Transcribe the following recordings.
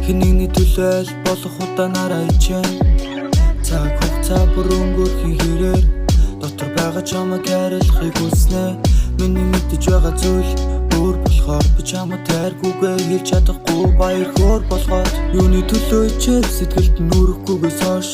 Хинэгний төлөөл болох удаанаараа ичэн цаг хугацаа бүр өнгөрөх хэрээр дотор байгаа чамайг хайрлахыг хүснэ. Миний мэдэж байгаа зүйл өөр болохоор би чамайг тайргүйгээ хэлж чадахгүй баяр хөөр болгоод юуны төлөө ичээд сэтгэлд нүрэхгүйгээс хойш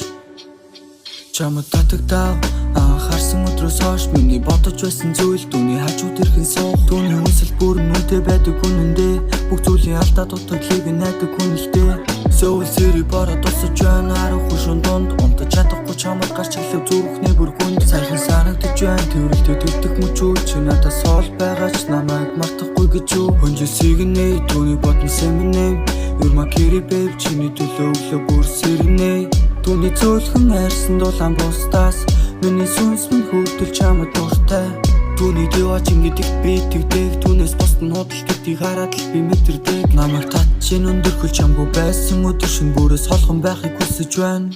чамайг татагдав анхаарсан өдрөөс хойш миний бодож байсан зүйл түүний хажууд ирхэн суух түүний хүсэл бүр нүдэ байдаг үнэндээ бүх зүйлийн алдаа дутагдлыг найдаг хүнэлтэй сөүл сэри бараа тусаж байна харахгүй шун дунд унтаж чадахгүй чамайг гарч ирлээ зүрхний бүр хүнд сайхан санагдаж байна тэрэлтэй тэгдэх мөчөө чи надаас ол байгаа ч намайг мартахгүй гэж юу хөнжөөсийг нэ түүний бодсон сэмнэ You're my kitty babe чиний төлөө өглөө бүр сэрнэ түүний цөөлхөн хайрсан дулаан бусдаас миний сүнс минь хүртэл чамайг дуртай түүний дэваач ингэдэг би тэгдэг түүнээс бусд нь худал гэдгийг хараад л би мэдэрдэг намайг татчин өндөрхөл чамгүй байсан өдөр шин бүрээс холхон байхыг хүсэж байна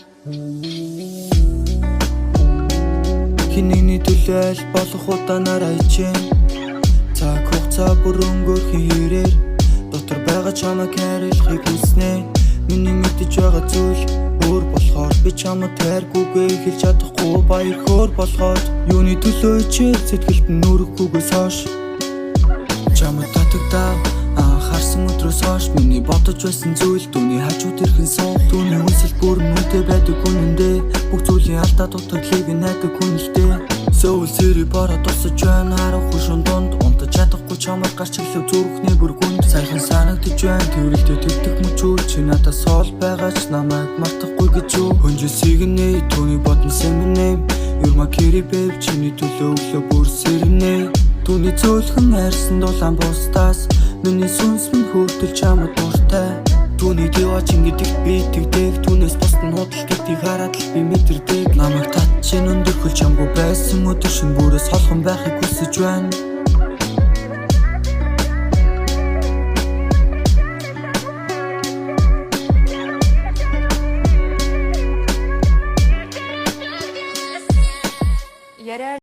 Хинэгний төлөөл болох удаанаараа ичэн цаг хугацаа бүр өнгөрөх хэрээр дотор байгаа чамайг хайрлахыг хүснэ миний мэдэж байгаа зүйл өөр болохоор би чамайг тайргүйгээ хэлж чадахгүй баяр хөөр болгоод юуны төлөө ичээд сэтгэлд нүрэхгүйгээс хойш чамайг татагдав анхаарсан өдрөөс хойш миний бодож байсан зүйл түүний хажууд ирхэн суух түүний хүсэл бүр нүдэ байдаг үнэндээ бүх зүйлийн алдаа дутагдлыг найдаг хүнэлтэй сөүл сэри бараа тусаж байна харахгүй шун дунд унтаж чадахгүй чамайг гарч ирлээ зүрхний бүр хүнд сайхан санагдаж байна тэрэлтэй тэгдэх мөчөө чи надаас ол байгаа ч намайг мартахгүй гэж юу хөнжөөсийг нэ түүний бодсон сэмнэ You're my kitty babe чиний төлөө өглөө бүр сэрнэ түүний цөөлхөн хайрсан дулаан бусдаас миний сүнс минь хүртэл чамайг дуртай түүний дэваач ингэдэг би тэгдэг түүнээс бусд нь худал гэдгийг хараад л би мэдэрдэг намайг татчин өндөрхөл чамгүй байсан өдөр шин бүрээс холхон байхыг хүсэж байна